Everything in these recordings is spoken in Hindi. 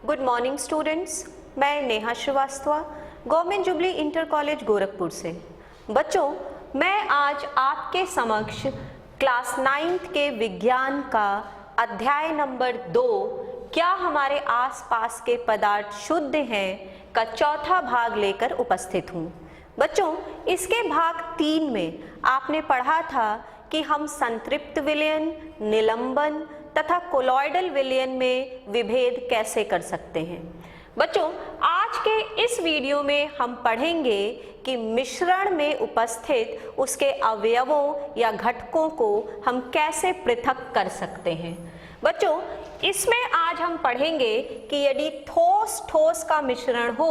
गुड मॉर्निंग स्टूडेंट्स, मैं Neha Srivastava, government Jubilee inter college Gorakhpur से। बच्चों, मैं आज आपके समक्ष क्लास 9th के विज्ञान का अध्याय नंबर 2 क्या हमारे आसपास के पदार्थ शुद्ध हैं का चौथा भाग लेकर उपस्थित हूँ। बच्चों, इसके भाग 3 में आपने पढ़ा था कि हम संतृप्त विलयन, निलंबन तथा कोलॉइडल विलयन में विभेद कैसे कर सकते हैं। बच्चों, आज के इस वीडियो में हम पढ़ेंगे कि मिश्रण में उपस्थित उसके अवयवों या घटकों को हम कैसे पृथक कर सकते हैं। बच्चों, इसमें आज हम पढ़ेंगे कि यदि ठोस ठोस का मिश्रण हो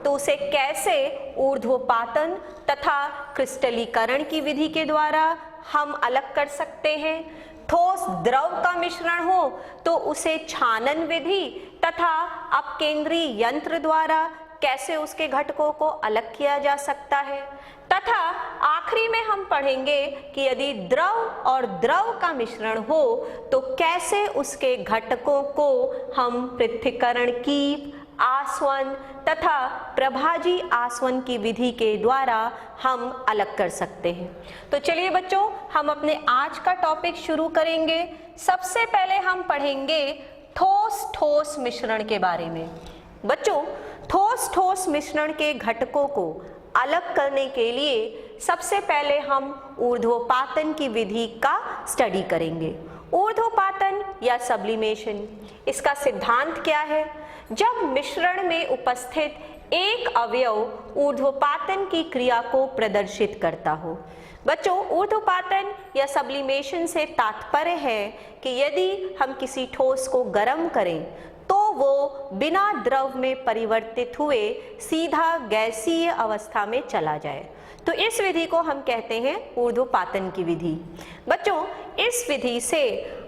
तो उसे कैसे ऊर्ध्वपातन तथा क्रिस्टलीकरण की विधि के द्वारा हम अलग कर सकते हैं। ठोस द्रव का मिश्रण हो तो उसे छानन विधि तथा अपकेंद्री यंत्र द्वारा कैसे उसके घटकों को अलग किया जा सकता है। तथा आखिरी में हम पढ़ेंगे कि यदि द्रव और द्रव का मिश्रण हो तो कैसे उसके घटकों को हम पृथक्करण कीप, आसवन तथा प्रभाजी आसवन की विधि के द्वारा हम अलग कर सकते हैं। तो चलिए बच्चों, हम अपने आज का टॉपिक शुरू करेंगे। सबसे पहले हम पढ़ेंगे ठोस ठोस मिश्रण के बारे में। बच्चों, ठोस ठोस मिश्रण के घटकों को अलग करने के लिए सबसे पहले हम ऊर्ध्वपातन की विधि का स्टडी करेंगे। ऊर्ध्वपातन या सब्लिमेशन, इसका सिद्धांत क्या है? जब मिश्रण में उपस्थित एक अवयव ऊर्ध्वपातन की क्रिया को प्रदर्शित करता हो। बच्चों, ऊर्ध्वपातन या सब्लिमेशन से तात्पर्य है कि यदि हम किसी ठोस को गर्म करें तो वो बिना द्रव में परिवर्तित हुए सीधा गैसीय अवस्था में चला जाए, तो इस विधि को हम कहते हैं ऊर्ध्वपातन की विधि। बच्चों, इस विधि से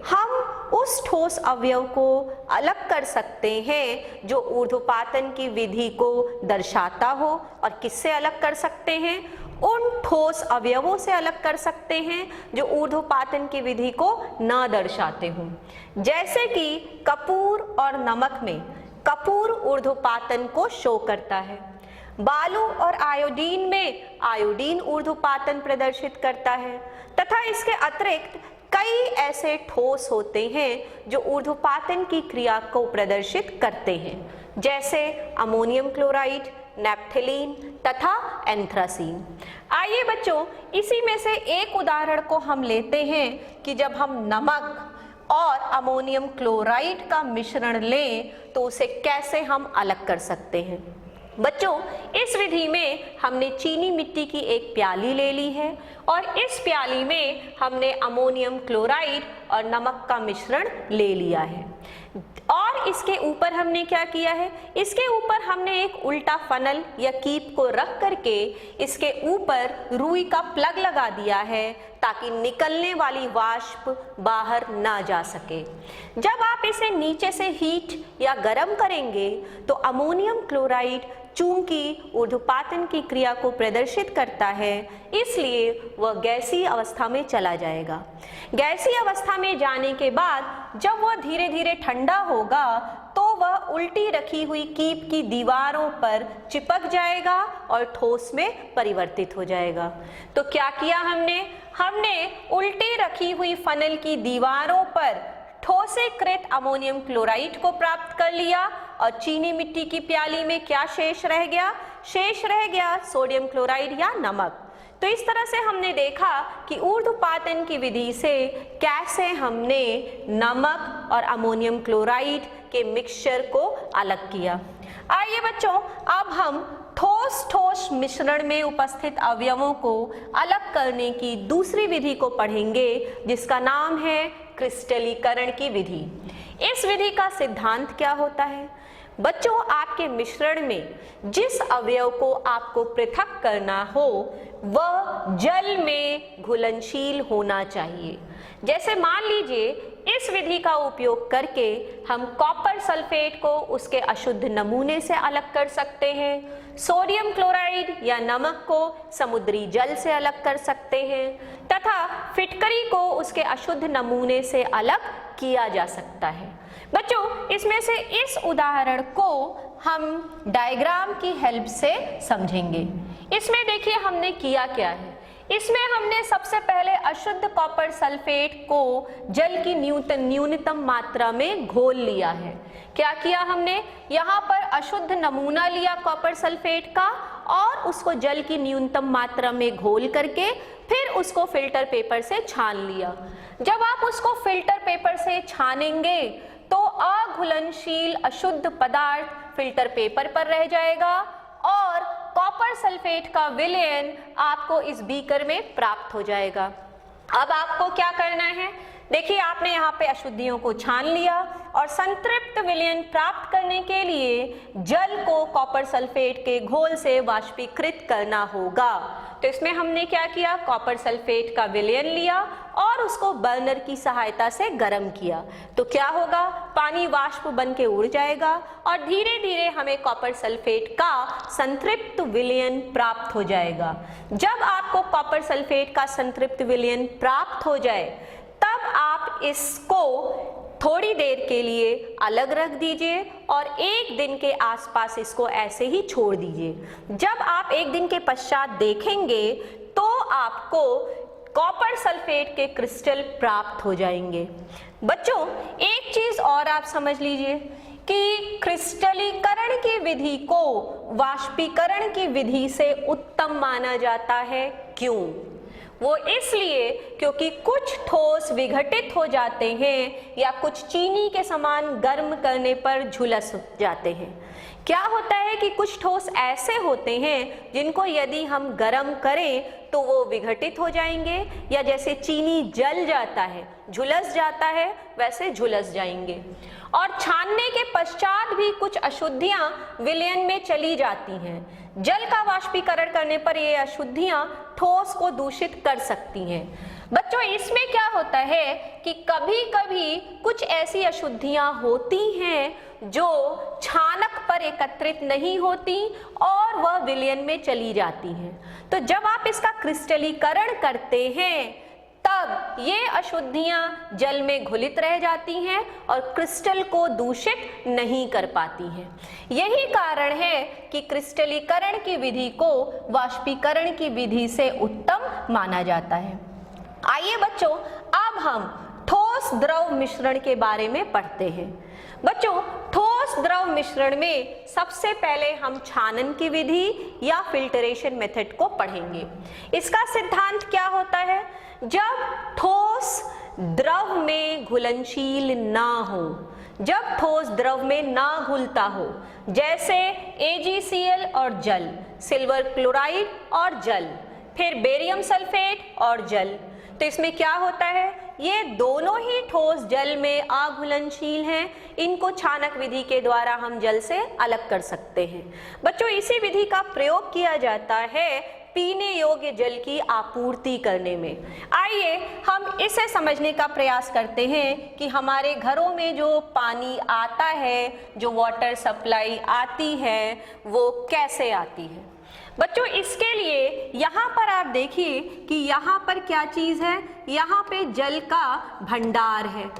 हम उस ठोस अवयव को अलग कर सकते हैं जो ऊर्ध्वपातन की विधि को दर्शाता हो। और किससे अलग कर सकते हैं? उन ठोस अवयवों से अलग कर सकते हैं जो ऊर्ध्वपातन की विधि को न दर्शाते हों। जैसे कि कपूर और नमक में कपूर ऊर्ध्वपातन को शो करता है। बालू और आयोडीन में आयोडीन ऊर्ध्वपातन प्रदर्शित करता है। तथा इसके अतिरिक्त कई ऐसे ठोस होते हैं जो ऊर्ध्वपातन की क्रिया को प्रदर्शित करते हैं, जैसे अमोनियम क्लोराइड, नेप्थलीन तथा एंथ्रासीन। आइए बच्चों, इसी में से एक उदाहरण को हम लेते हैं कि जब हम नमक और अमोनियम क्लोराइड का मिश्रण लें तो उसे कैसे हम अलग कर सकते हैं। बच्चों, इस विधि में हमने चीनी मिट्टी की एक प्याली ले ली है और इस प्याली में हमने अमोनियम क्लोराइड और नमक का मिश्रण ले लिया है। और इसके ऊपर हमने क्या किया है? इसके ऊपर हमने एक उल्टा फनल या कीप को रख करके इसके ऊपर रुई का प्लग लगा दिया है ताकि निकलने वाली वाष्प बाहर ना जा सके। जब आप इसे नीचे से हीट या गर्म करेंगे तो अमोनियम क्लोराइड चूंकि ऊर्ध्वपातन की क्रिया को प्रदर्शित करता है, इसलिए वह गैसीय अवस्था में चला जाएगा। गैसीय अवस्था में जाने के बाद जब वह धीरे धीरे ठंडा होगा तो वह उल्टी रखी हुई कीप की दीवारों पर चिपक जाएगा और ठोस में परिवर्तित हो जाएगा। तो क्या किया हमने? हमने उल्टी रखी हुई फनल की दीवारों पर ठोसीकृत अमोनियम क्लोराइड को प्राप्त कर लिया और चीनी मिट्टी की प्याली में क्या शेष रह गया? शेष रह गया सोडियम क्लोराइड या नमक। तो इस तरह से हमने देखा कि ऊर्ध्वपातन की विधि से कैसे हमने नमक और अमोनियम क्लोराइड के मिक्सचर को अलग किया। आइए बच्चों, अब हम ठोस ठोस मिश्रण में उपस्थित अवयवों को अलग करने की दूसरी विधि को पढ़ेंगे, जिसका नाम है क्रिस्टलीकरण की विधि। इस विधि का सिद्धांत क्या होता है? बच्चों, आपके मिश्रण में जिस अवयव को आपको पृथक करना हो वह जल में घुलनशील होना चाहिए। जैसे मान लीजिए इस विधि का उपयोग करके हम कॉपर सल्फेट को उसके अशुद्ध नमूने से अलग कर सकते हैं, सोडियम क्लोराइड या नमक को समुद्री जल से अलग कर सकते हैं तथा फिटकरी को उसके अशुद्ध नमूने से अलग किया जा सकता है। बच्चों इसमें से इस उदाहरण को हम डायग्राम की हेल्प से समझेंगे। इसमें देखिए हमने किया क्या है। इसमें हमने सबसे पहले अशुद्ध कॉपर सल्फेट को जल की न्यूनतम मात्रा में घोल लिया है। क्या किया हमने, यहाँ पर अशुद्ध नमूना लिया कॉपर सल्फेट का और उसको जल की न्यूनतम मात्रा में घोल करके फिर उसको फिल्टर पेपर से छान लिया। जब आप उसको फिल्टर पेपर से छानेंगे तो अघुलनशील अशुद्ध पदार्थ फिल्टर पेपर पर रह जाएगा और कॉपर सल्फेट का विलयन आपको इस बीकर में प्राप्त हो जाएगा। अब आपको क्या करना है, देखिए आपने यहाँ पे अशुद्धियों को छान लिया और संतृप्त विलयन प्राप्त करने के लिए जल को कॉपर सल्फेट के घोल से वाष्पीकृत करना होगा। तो इसमें हमने क्या किया, कॉपर सल्फेट का विलयन लिया और उसको बर्नर की सहायता से गर्म किया। तो क्या होगा, पानी वाष्प बन के उड़ जाएगा और धीरे धीरे हमें कॉपर सल्फेट का संतृप्त विलयन प्राप्त हो जाएगा। जब आपको कॉपर सल्फेट का संतृप्त विलयन प्राप्त हो जाए तब आप इसको थोड़ी देर के लिए अलग रख दीजिए और 1 दिन के आसपास इसको ऐसे ही छोड़ दीजिए। जब आप 1 दिन के पश्चात देखेंगे तो आपको कॉपर सल्फेट के क्रिस्टल प्राप्त हो जाएंगे। बच्चों एक चीज और आप समझ लीजिए कि क्रिस्टलीकरण की विधि को वाष्पीकरण की विधि से उत्तम माना जाता है। क्यों? वो इसलिए क्योंकि कुछ ठोस विघटित हो जाते हैं या कुछ चीनी के समान गर्म करने पर झुलस जाते हैं। क्या होता है कि कुछ ठोस ऐसे होते हैं जिनको यदि हम गर्म करें तो वो विघटित हो जाएंगे या जैसे चीनी जल जाता है, झुलस जाता है, वैसे झुलस जाएंगे। और छानने के पश्चात भी कुछ अशुद्धियां विलयन में चली जाती हैं। जल का वाष्पीकरण करने पर ये अशुद्धियां ठोस को दूषित कर सकती हैं। बच्चों इसमें क्या होता है कि कभी कभी कुछ ऐसी अशुद्धियां होती हैं जो छानक पर एकत्रित नहीं होती और वह विलयन में चली जाती हैं। तो जब आप इसका क्रिस्टलीकरण करते हैं तब ये अशुद्धियां जल में घुलित रह जाती हैं और क्रिस्टल को दूषित नहीं कर पाती हैं। यही कारण है कि क्रिस्टलीकरण की विधि को वाष्पीकरण की विधि से उत्तम माना जाता है। आइए बच्चों अब हम ठोस द्रव मिश्रण के बारे में पढ़ते हैं। बच्चों ठोस द्रव मिश्रण में सबसे पहले हम छानन की विधि या फिल्टरेशन मेथड को पढ़ेंगे। इसका सिद्धांत क्या होता है, जब ठोस द्रव में घुलनशील ना हो, जब ठोस द्रव में ना घुलता हो, जैसे AgCl और जल, सिल्वर क्लोराइड और जल, फिर बेरियम सल्फेट और जल, तो इसमें क्या होता है, ये दोनों ही ठोस जल में अघुलनशील हैं। इनको छानक विधि के द्वारा हम जल से अलग कर सकते हैं। बच्चों इसी विधि का प्रयोग किया जाता है पीने योग्य जल की आपूर्ति करने में। आइए हम इसे समझने का प्रयास करते हैं कि हमारे घरों में जो पानी आता है, जो वाटर सप्लाई आती है, वो कैसे आती है। बच्चों इसके लिए यहाँ पर आप देखिए कि यहाँ पर क्या चीज है, यहाँ पे जल का भंडार है।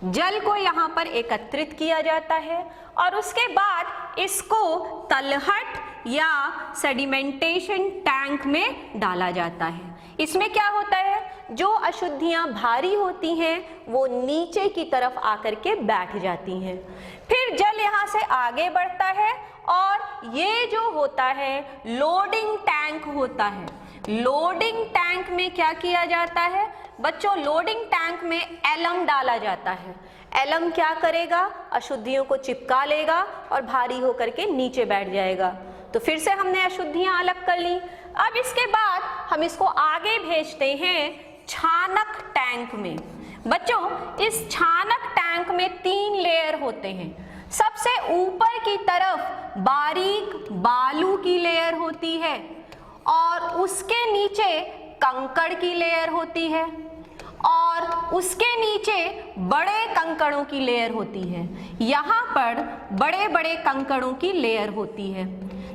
जल को यहाँ पर एकत्रित किया जाता है और उसके बाद इसको तलहट या सेडिमेंटेशन टैंक में डाला जाता है। इसमें क्या होता है, जो अशुद्धियां भारी होती हैं वो नीचे की तरफ आकर के बैठ जाती हैं। फिर जल यहाँ से आगे बढ़ता है और ये जो होता है लोडिंग टैंक होता है। लोडिंग टैंक में क्या किया जाता है बच्चों, लोडिंग टैंक में एलम डाला जाता है। एलम क्या करेगा, अशुद्धियों को चिपका लेगा और भारी होकर के नीचे बैठ जाएगा। तो फिर से हमने अशुद्धियां अलग कर ली। अब इसके बाद हम इसको आगे भेजते हैं छानक टैंक में। बच्चों इस छानक टैंक में 3 लेयर होते हैं। सबसे ऊपर की तरफ बारीक बालू की लेयर होती है और उसके नीचे कंकड़ की लेयर होती है और उसके नीचे बड़े कंकड़ों की लेयर होती है। यहाँ पर बड़े बड़े कंकड़ों की लेयर होती है।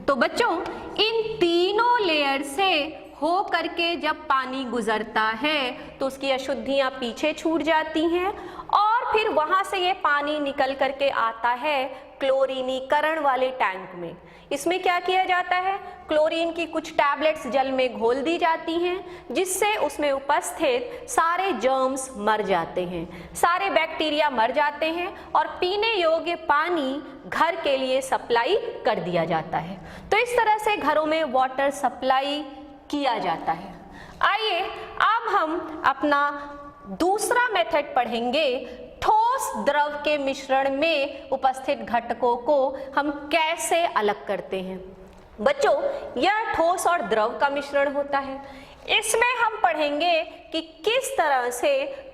तो बच्चों इन तीनों लेयर से हो करके जब पानी गुजरता है तो उसकी अशुद्धियां पीछे छूट जाती हैं और और फिर वहां से ये पानी निकल करके आता है क्लोरीनीकरण वाले टैंक में। इसमें क्या किया जाता है, क्लोरीन की कुछ टैबलेट्स जल में घोल दी जाती हैं, जिससे उसमें उपस्थित सारे जर्म्स मर जाते हैं, सारे बैक्टीरिया मर जाते हैं और पीने योग्य पानी घर के लिए सप्लाई कर दिया जाता है। तो इस तरह से घरों में वाटर सप्लाई किया जाता है। आइए अब हम अपना दूसरा मेथड पढ़ेंगे, ठोस द्रव के मिश्रण में उपस्थित घटकों को हम कैसे अलग करते हैं। बच्चों, यह ठोस और द्रव का मिश्रण होता है। इसमें हम पढ़ेंगे कि किस तरह से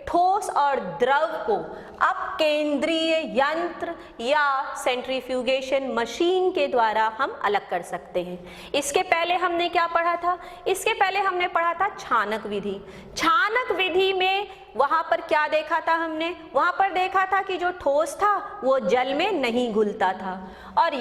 ठोस और द्रव को अपकेंद्रीय यंत्र या सेंट्रीफ्यूगेशन मशीन के द्वारा हम अलग कर सकते हैं। इसके पहले हमने क्या पढ़ा था? इसके पहले हमने पढ़ा था छानक विधि। छानक विधि में वहां पर क्या देखा था हमने? वहां पर देखा था कि जो ठोस था वो जल में नहीं घुलता था, और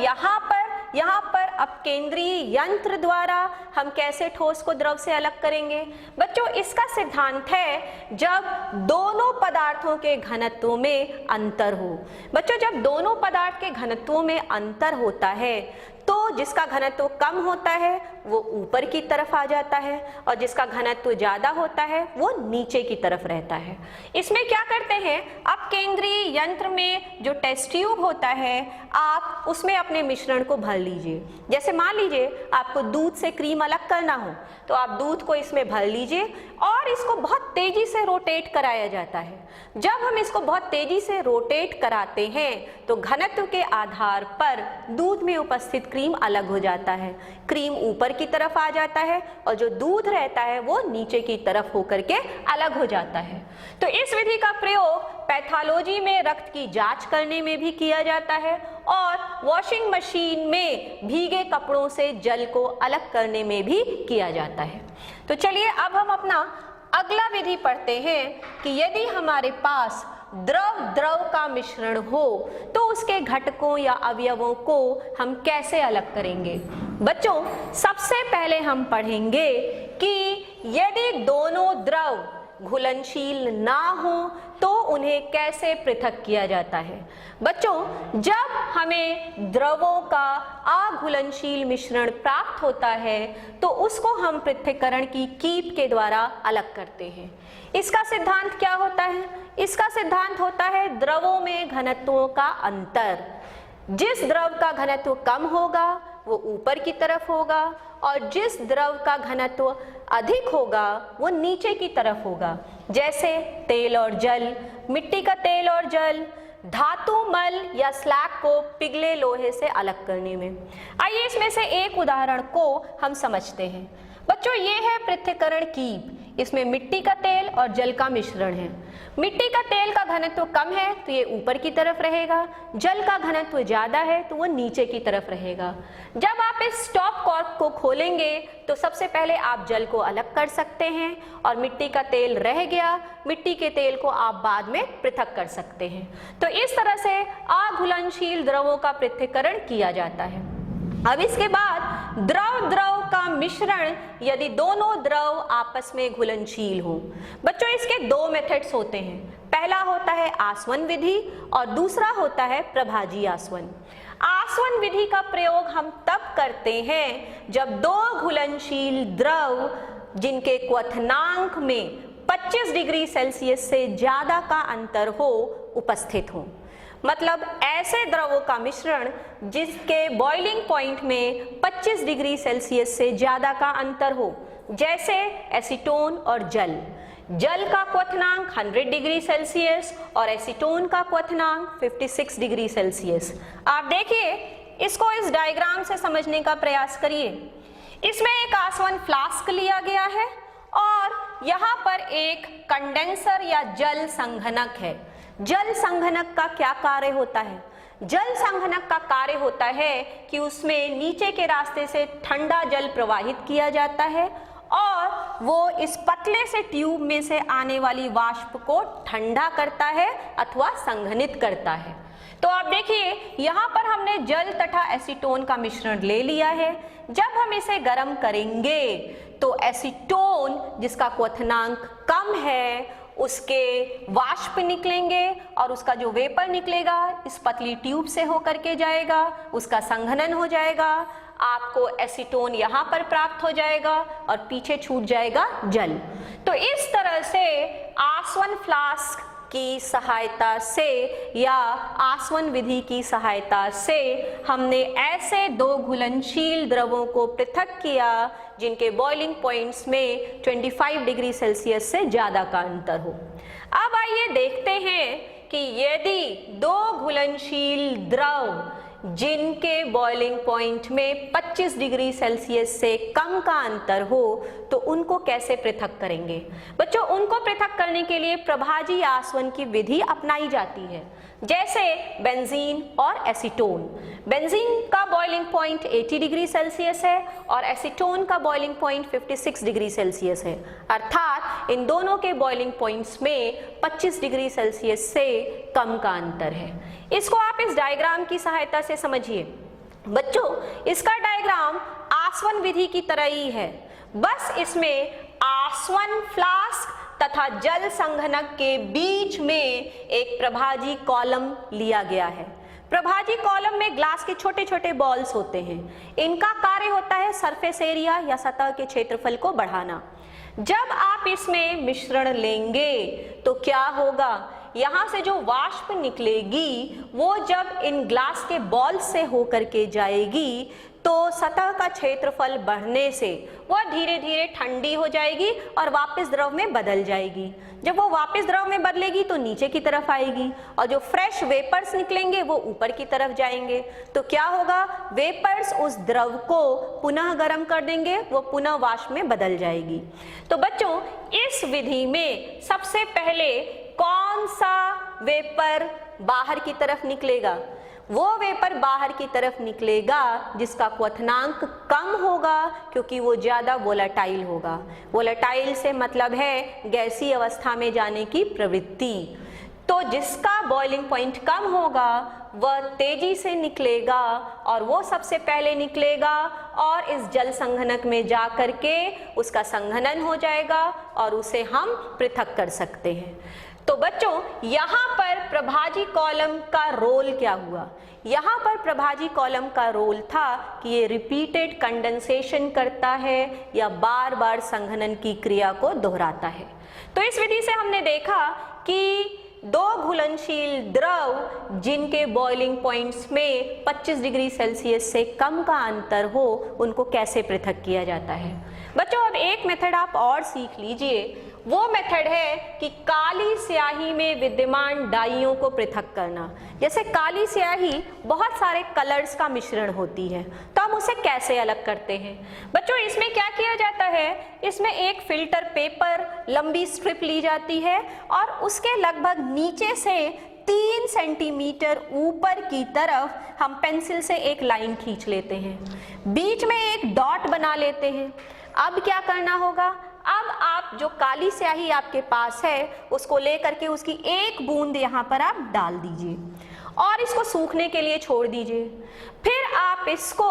यहाँ पर अपकेंद्रीय यंत्र द्वारा हम कैसे ठोस को द्रव से अलग करेंगे। बच्चों, इसका सिद्धांत है जब दोनों पदार्थों के घनत्वों में अंतर हो। बच्चों, जब दोनों पदार्थ के घनत्वों में अंतर होता है तो जिसका घनत्व कम होता है वो ऊपर की तरफ आ जाता है और जिसका घनत्व ज्यादा होता है वो नीचे की तरफ रहता है। इसमें क्या करते हैं, अपकेंद्रीय यंत्र में जो टेस्ट ट्यूब होता है आप उसमें अपने मिश्रण को भर लीजिए। जैसे मान लीजिए आपको दूध से क्रीम अलग करना हो तो आप दूध को इसमें भर लीजिए और इसको बहुत तेजी से रोटेट कराया जाता है। जब हम इसको बहुत तेजी से रोटेट कराते हैं तो घनत्व के आधार पर दूध में उपस्थित क्रीम अलग हो जाता है। क्रीम ऊपर की तरफ आ जाता है और जो दूध रहता है वो नीचे की तरफ होकर के अलग हो जाता है। तो इस विधि का प्रयोग पैथोलॉजी में रक्त की जांच करने में भी किया जाता है और वॉशिंग मशीन में भीगे कपड़ों से जल को अलग करने में भी किया जाता है। तो चलिए अब हम अपना अगला विधि पढ़ते हैं कि यदि हमारे पास द्रव का मिश्रण हो तो उसके घटकों या अवयवों को हम कैसे अलग करेंगे। बच्चों, सबसे पहले हम पढ़ेंगे कि यदि दोनों द्रव घुलनशील ना हो तो उन्हें कैसे पृथक किया जाता है। बच्चों, जब हमें द्रवों का अघुलनशील मिश्रण प्राप्त होता है तो उसको हम पृथक्करण की कीप के द्वारा अलग करते हैं। इसका सिद्धांत क्या होता है? इसका सिद्धांत होता है द्रवों में घनत्वों का अंतर। जिस द्रव का घनत्व कम होगा वो ऊपर की तरफ होगा और जिस द्रव का घनत्व अधिक होगा वो नीचे की तरफ होगा। जैसे तेल और जल, मिट्टी का तेल और जल, धातु मल या स्लैग को पिघले लोहे से अलग करने में। आइए इसमें से एक उदाहरण को हम समझते हैं। बच्चों, ये है पृथक्करण कीप। इसमें मिट्टी का तेल और जल का मिश्रण है। मिट्टी का तेल का घनत्व कम है तो ये ऊपर की तरफ रहेगा, जल का घनत्व ज्यादा है तो वो नीचे की तरफ रहेगा। जब आप इस स्टॉप कॉर्क को खोलेंगे तो सबसे पहले आप जल को अलग कर सकते हैं और मिट्टी का तेल रह गया, मिट्टी के तेल को आप बाद में पृथक कर सकते हैं। तो इस तरह से अघुलनशील द्रवों का पृथक्करण किया जाता है। अब इसके बाद द्रव का मिश्रण, यदि दोनों द्रव आपस में घुलनशील हो। बच्चों, इसके दो मेथड्स होते हैं। पहला होता है आसवन विधि और दूसरा होता है प्रभाजी आसवन। आसवन विधि का प्रयोग हम तब करते हैं जब दो घुलनशील द्रव जिनके क्वथनांक में 25 डिग्री सेल्सियस से ज्यादा का अंतर हो उपस्थित हो। मतलब ऐसे द्रवों का मिश्रण जिसके बॉइलिंग पॉइंट में 25 डिग्री सेल्सियस से ज्यादा का अंतर हो, जैसे एसीटोन और जल। जल का क्वथनांक 100 डिग्री सेल्सियस और एसीटोन का क्वथनांक 56 डिग्री सेल्सियस। आप देखिए, इसको इस डायग्राम से समझने का प्रयास करिए। इसमें एक आसवन फ्लास्क लिया गया है और यहाँ पर एक कंडेंसर या जल संघनक है। जल संघनक का क्या कार्य होता है? जल संघनक का कार्य होता है कि उसमें नीचे के रास्ते से ठंडा जल प्रवाहित किया जाता है और वो इस पतले से ट्यूब में से आने वाली वाष्प को ठंडा करता है अथवा संघनित करता है। तो आप देखिए, यहाँ पर हमने जल तथा एसीटोन का मिश्रण ले लिया है। जब हम इसे गर्म करेंगे तो एसीटोन जिसका क्वथनांक कम है उसके वाष्प निकलेंगे और उसका जो वेपर निकलेगा इस पतली ट्यूब से होकर के जाएगा, उसका संघनन हो जाएगा, आपको एसीटोन यहाँ पर प्राप्त हो जाएगा और पीछे छूट जाएगा जल। तो इस तरह से आसवन फ्लास्क की सहायता से या आसवन विधि की सहायता से हमने ऐसे दो घुलनशील द्रवों को पृथक किया जिनके बॉइलिंग पॉइंट्स में 25 डिग्री सेल्सियस से ज़्यादा का अंतर हो। अब आइए देखते हैं कि यदि दो घुलनशील द्रव जिनके बॉइलिंग पॉइंट में 25 डिग्री सेल्सियस से कम का अंतर हो तो उनको कैसे पृथक करेंगे। बच्चों, उनको पृथक करने के लिए प्रभाजी आसवन की विधि अपनाई जाती है, जैसे बेंजीन और एसीटोन। बेंजीन का बॉइलिंग पॉइंट 80 डिग्री सेल्सियस है और एसीटोन का बॉइलिंग पॉइंट 56 डिग्री सेल्सियस है, अर्थात इन दोनों के बॉइलिंग पॉइंट्स में 25 डिग्री सेल्सियस से कम का अंतर है। इसको आप इस डायग्राम की सहायता से समझिए। बच्चों, इसका डायग्राम आसवन विधि की तरह ही है, बस इसमें आसवन फ्लास्क तथा जल संघनक के बीच में एक प्रभाजी कॉलम लिया गया है। प्रभाजी कॉलम में ग्लास के छोटे छोटे बॉल्स होते हैं। इनका कार्य होता है सरफेस एरिया या सतह के क्षेत्रफल को बढ़ाना। जब आप इसमें मिश्रण लेंगे तो क्या होगा, यहाँ से जो वाष्प निकलेगी वो जब इन ग्लास के बॉल से होकर के जाएगी तो सतह का क्षेत्रफल बढ़ने से वह धीरे धीरे ठंडी हो जाएगी और वापस द्रव में बदल जाएगी। जब वो वापस द्रव में बदलेगी तो नीचे की तरफ आएगी और जो फ्रेश वेपर्स निकलेंगे वो ऊपर की तरफ जाएंगे। तो क्या होगा, वेपर्स उस द्रव को पुनः गर्म कर देंगे, वो पुनः वाष्प में बदल जाएगी। तो बच्चों, इस विधि में सबसे पहले कौन सा वेपर बाहर की तरफ निकलेगा? वो वेपर बाहर की तरफ निकलेगा जिसका क्वथनांक कम होगा, क्योंकि वो ज़्यादा वोलेटाइल होगा। वोलेटाइल से मतलब है गैसीय अवस्था में जाने की प्रवृत्ति। तो जिसका बॉइलिंग पॉइंट कम होगा वह तेजी से निकलेगा और वो सबसे पहले निकलेगा और इस जल संघनक में जा कर के उसका संघनन हो जाएगा और उसे हम पृथक कर सकते हैं। तो बच्चों, यहाँ पर प्रभाजी कॉलम का रोल क्या हुआ? यहाँ पर प्रभाजी कॉलम का रोल था कि ये रिपीटेड कंडेंसेशन करता है या बार बार संघनन की क्रिया को दोहराता है। तो इस विधि से हमने देखा कि दो घुलनशील द्रव जिनके बॉइलिंग पॉइंट्स में 25 डिग्री सेल्सियस से कम का अंतर हो उनको कैसे पृथक किया जाता है। बच्चों, अब एक मेथड आप और सीख लीजिए। वो मेथड है कि काली स्याही में विद्यमान डाइयों को पृथक करना। जैसे काली स्याही बहुत सारे कलर्स का मिश्रण होती है, तो हम उसे कैसे अलग करते हैं? बच्चों, इसमें क्या किया जाता है, इसमें एक फिल्टर पेपर लंबी स्ट्रिप ली जाती है और उसके लगभग नीचे से 3 सेंटीमीटर ऊपर की तरफ हम पेंसिल से एक लाइन खींच लेते हैं, बीच में एक डॉट बना लेते हैं। अब क्या करना होगा, अब आप जो काली स्याही आपके पास है उसको लेकर के उसकी एक बूंद यहाँ पर आप डाल दीजिए और इसको सूखने के लिए छोड़ दीजिए। फिर आप इसको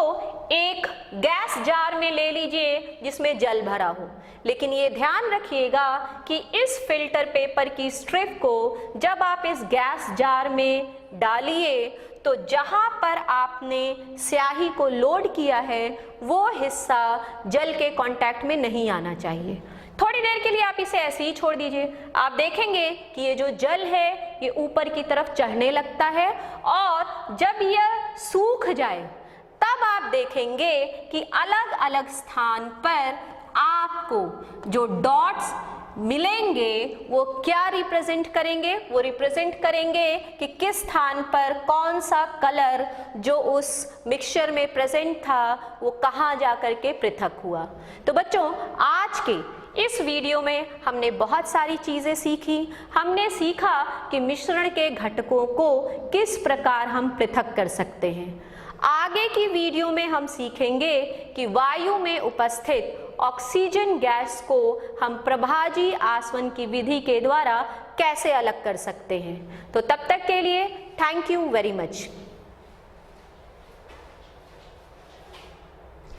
एक गैस जार में ले लीजिए जिसमें जल भरा हो, लेकिन ये ध्यान रखिएगा कि इस फिल्टर पेपर की स्ट्रिप को जब आप इस गैस जार में डालिए तो जहां पर आपने स्याही को लोड किया है वो हिस्सा जल के कांटेक्ट में नहीं आना चाहिए। थोड़ी देर के लिए आप इसे ऐसे ही छोड़ दीजिए। आप देखेंगे कि ये जो जल है ये ऊपर की तरफ चढ़ने लगता है और जब यह सूख जाए तब आप देखेंगे कि अलग अलग स्थान पर आपको जो डॉट्स मिलेंगे वो क्या रिप्रेजेंट करेंगे, वो रिप्रेजेंट करेंगे कि किस स्थान पर कौन सा कलर जो उस मिक्सचर में प्रेजेंट था वो कहाँ जा कर के पृथक हुआ। तो बच्चों, आज के इस वीडियो में हमने बहुत सारी चीज़ें सीखी। हमने सीखा कि मिश्रण के घटकों को किस प्रकार हम पृथक कर सकते हैं। आगे की वीडियो में हम सीखेंगे कि वायु में उपस्थित ऑक्सीजन गैस को हम प्रभाजी आसवन की विधि के द्वारा कैसे अलग कर सकते हैं। तो तब तक के लिए थैंक यू वेरी मच।